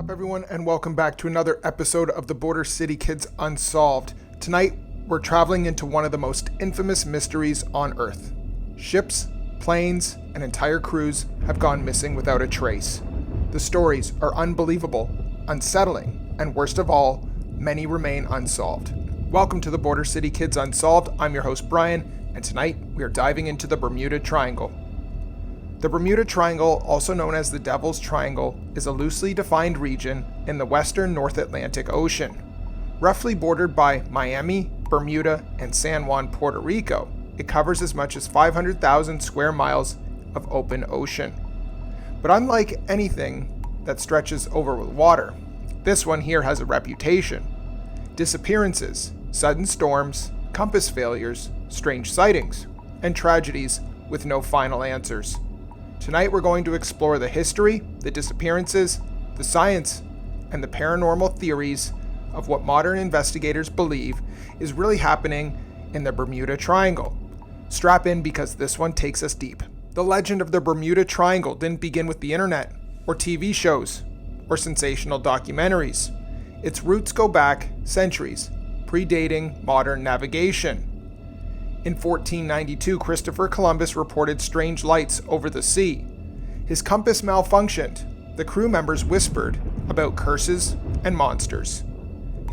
up, everyone, and welcome back to another episode of the Border City Kids Unsolved. Tonight, we're traveling into one of the most infamous mysteries on Earth. Ships, planes, and entire crews have gone missing without a trace. The stories are unbelievable, unsettling, and worst of all, many remain unsolved. Welcome to the Border City Kids Unsolved. I'm your host, Brian, and tonight we are diving into the Bermuda Triangle. The Bermuda Triangle, also known as the Devil's Triangle, is a loosely defined region in the western North Atlantic Ocean. Roughly bordered by Miami, Bermuda, and San Juan, Puerto Rico, it covers as much as 500,000 square miles of open ocean. But unlike anything that stretches over with water, this one here has a reputation. Disappearances, sudden storms, compass failures, strange sightings, and tragedies with no final answers. Tonight we're going to explore the history, the disappearances, the science, and the paranormal theories of what modern investigators believe is really happening in the Bermuda Triangle. Strap in because this one takes us deep. The legend of the Bermuda Triangle didn't begin with the internet, or TV shows, or sensational documentaries. Its roots go back centuries, predating modern navigation. In 1492, Christopher Columbus reported strange lights over the sea. His compass malfunctioned. The crew members whispered about curses and monsters.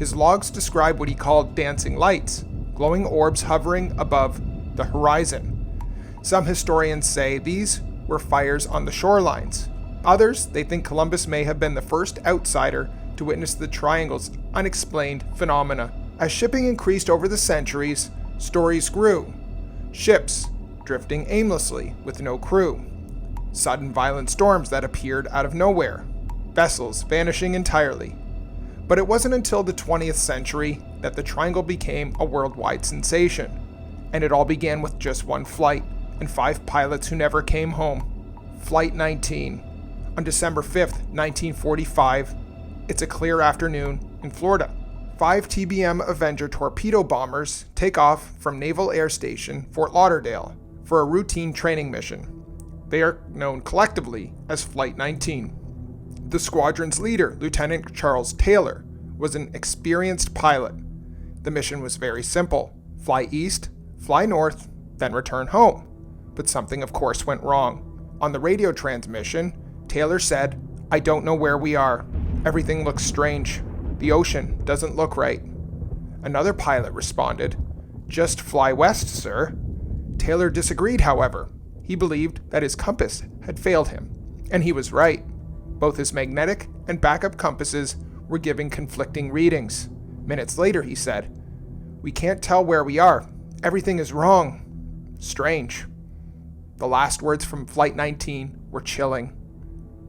His logs describe what he called dancing lights, glowing orbs hovering above the horizon. Some historians say these were fires on the shorelines. Others, they think Columbus may have been the first outsider to witness the triangle's unexplained phenomena. As shipping increased over the centuries, stories grew. Ships drifting aimlessly with no crew. Sudden violent storms that appeared out of nowhere. Vessels vanishing entirely. But it wasn't until the 20th century that the triangle became a worldwide sensation. And it all began with just one flight and 5 pilots who never came home. Flight 19. On December 5th, 1945, it's a clear afternoon in Florida. 5 TBM Avenger torpedo bombers take off from Naval Air Station, Fort Lauderdale, for a routine training mission. They are known collectively as Flight 19. The squadron's leader, Lieutenant Charles Taylor, was an experienced pilot. The mission was very simple: fly east, fly north, then return home. But something, of course, went wrong. On the radio transmission, Taylor said, "I don't know where we are. Everything looks strange. The ocean doesn't look right." Another pilot responded, "Just fly west, sir." Taylor disagreed, however. He believed that his compass had failed him, and he was right. Both his magnetic and backup compasses were giving conflicting readings. Minutes later, he said, "We can't tell where we are. Everything is wrong. Strange." The last words from Flight 19 were chilling.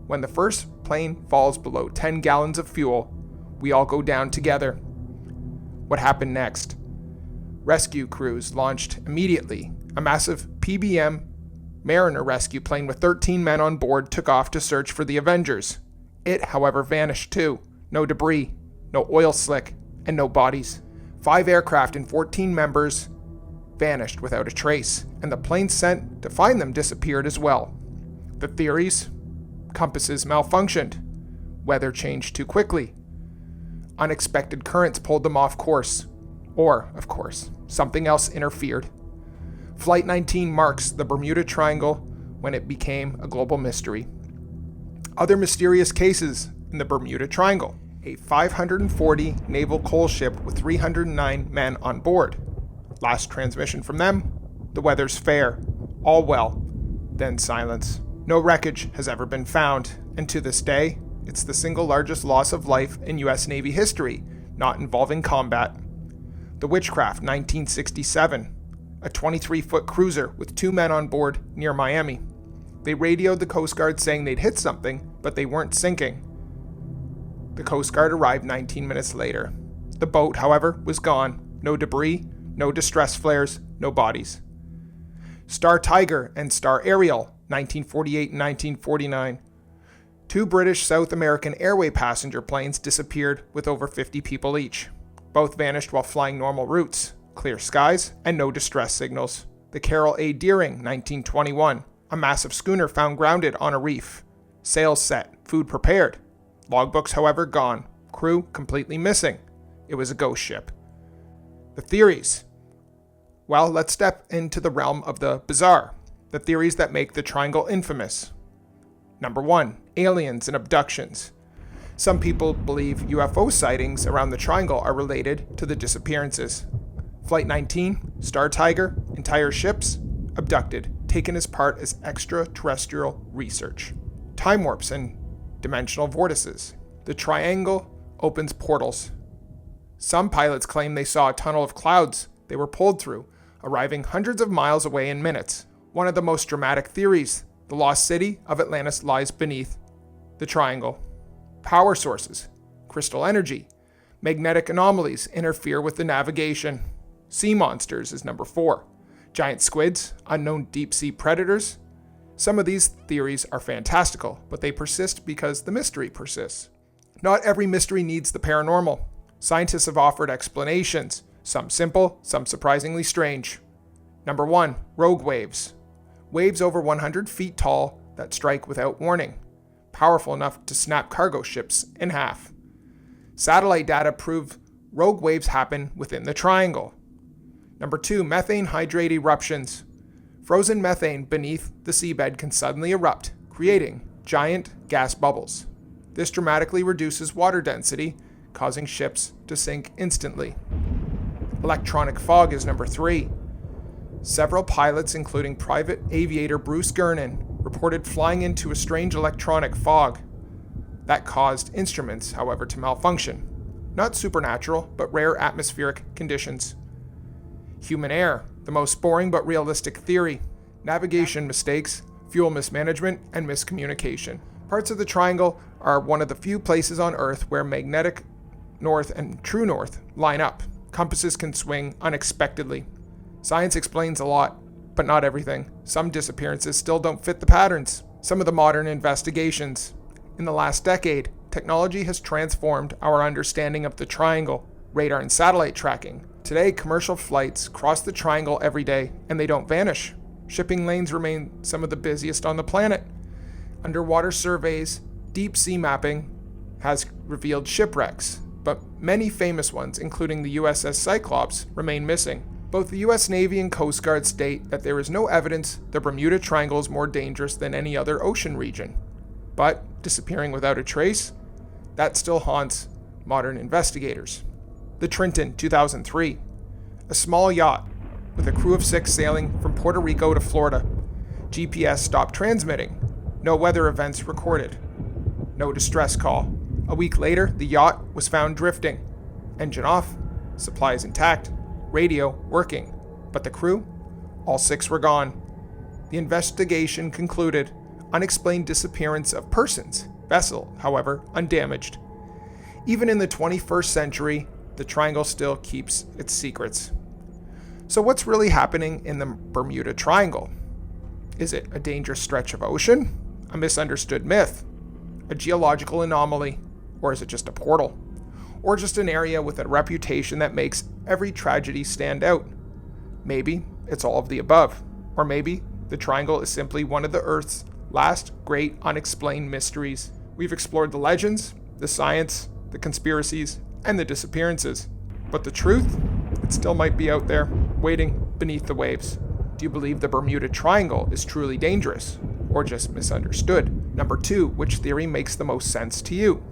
When the first plane falls below 10 gallons of fuel, we all go down together. What happened next? Rescue crews launched immediately. A massive PBM Mariner rescue plane with 13 men on board took off to search for the Avengers. It, however, vanished too. No debris, no oil slick, and no bodies. 5 aircraft and 14 members vanished without a trace, and the plane sent to find them disappeared as well. The theories? Compasses malfunctioned. Weather changed too quickly. Unexpected currents pulled them off course. Or, of course, something else interfered. Flight 19 marks the Bermuda Triangle when it became a global mystery. Other mysterious cases in the Bermuda Triangle. A 540 naval coal ship with 309 men on board. Last transmission from them: "The weather's fair. All well." Then silence. No wreckage has ever been found, and to this day, it's the single largest loss of life in U.S. Navy history, not involving combat. The Witchcraft, 1967. A 23-foot cruiser with 2 men on board near Miami. They radioed the Coast Guard saying they'd hit something, but they weren't sinking. The Coast Guard arrived 19 minutes later. The boat, however, was gone. No debris, no distress flares, no bodies. Star Tiger and Star Ariel, 1948 and 1949. 2 British South American Airway passenger planes disappeared with over 50 people each. Both vanished while flying normal routes. Clear skies and no distress signals. The Carroll A. Deering, 1921. A massive schooner found grounded on a reef. Sails set, food prepared. Logbooks, however, gone. Crew completely missing. It was a ghost ship. The theories. Well, let's step into the realm of the bizarre. The theories that make the triangle infamous. Number 1, aliens and abductions. Some people believe UFO sightings around the triangle are related to the disappearances. Flight 19, Star Tiger, entire ships abducted, taken as part as extraterrestrial research. Time warps and dimensional vortices. The triangle opens portals. Some pilots claim they saw a tunnel of clouds they were pulled through, arriving hundreds of miles away in minutes. One of the most dramatic theories, the lost city of Atlantis lies beneath the triangle. Power sources, crystal energy, magnetic anomalies interfere with the navigation. Sea monsters is number 4. Giant squids, unknown deep-sea predators. Some of these theories are fantastical, but they persist because the mystery persists. Not every mystery needs the paranormal. Scientists have offered explanations, some simple, some surprisingly strange. Number 1, rogue waves. Waves over 100 feet tall that strike without warning, powerful enough to snap cargo ships in half. Satellite data prove rogue waves happen within the triangle. Number 2, methane hydrate eruptions. Frozen methane beneath the seabed can suddenly erupt, creating giant gas bubbles. This dramatically reduces water density, causing ships to sink instantly. Electronic fog is number 3. Several pilots, including private aviator Bruce Gernon, reported flying into a strange electronic fog that caused instruments, however, to malfunction. Not supernatural, but rare atmospheric conditions. Human error, the most boring but realistic theory. Navigation mistakes, fuel mismanagement, and miscommunication. Parts of the triangle are one of the few places on Earth where magnetic north and true north line up. Compasses can swing unexpectedly. Science explains a lot, but not everything. Some disappearances still don't fit the patterns. Some of the modern investigations. In the last decade, technology has transformed our understanding of the triangle, radar and satellite tracking. Today, commercial flights cross the triangle every day, and they don't vanish. Shipping lanes remain some of the busiest on the planet. Underwater surveys, deep sea mapping has revealed shipwrecks, but many famous ones, including the USS Cyclops, remain missing. Both the U.S. Navy and Coast Guard state that there is no evidence the Bermuda Triangle is more dangerous than any other ocean region. But disappearing without a trace, that still haunts modern investigators. The Trenton, 2003. A small yacht with a crew of 6 sailing from Puerto Rico to Florida. GPS stopped transmitting. No weather events recorded. No distress call. A week later, the yacht was found drifting. Engine off, supplies intact, radio working. But the crew? All 6 were gone. The investigation concluded unexplained disappearance of persons. Vessel, however, undamaged. Even in the 21st century, the triangle still keeps its secrets. So what's really happening in the Bermuda Triangle? Is it a dangerous stretch of ocean? A misunderstood myth? A geological anomaly? Or is it just a portal? Or just an area with a reputation that makes every tragedy stand out? Maybe it's all of the above. Or maybe the triangle is simply one of the Earth's last great unexplained mysteries. We've explored the legends, the science, the conspiracies, and the disappearances. But the truth? It still might be out there, waiting beneath the waves. Do you believe the Bermuda Triangle is truly dangerous, or just misunderstood? Number 2, which theory makes the most sense to you?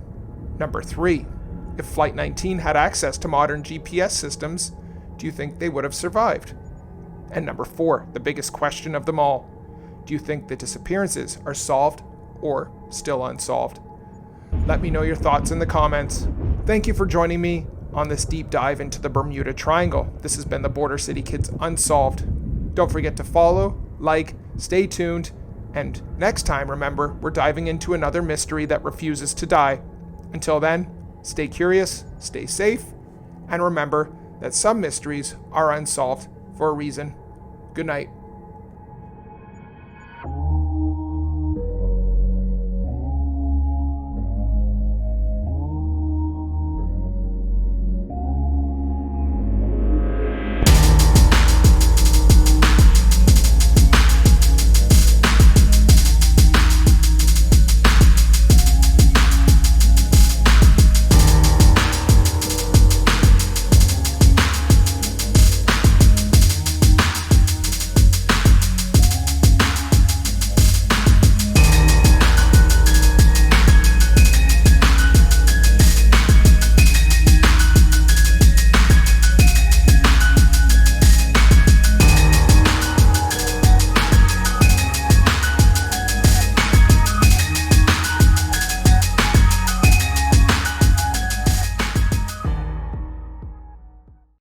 Number 3, if Flight 19 had access to modern GPS systems, do you think they would have survived? And number 4, the biggest question of them all, do you think the disappearances are solved or still unsolved? Let me know your thoughts in the comments. Thank you for joining me on this deep dive into the Bermuda Triangle. This has been the Border City Kids Unsolved. Don't forget to follow, like, stay tuned, and next time, remember, we're diving into another mystery that refuses to die. Until then, stay curious, stay safe, and remember that some mysteries are unsolved for a reason. Good night.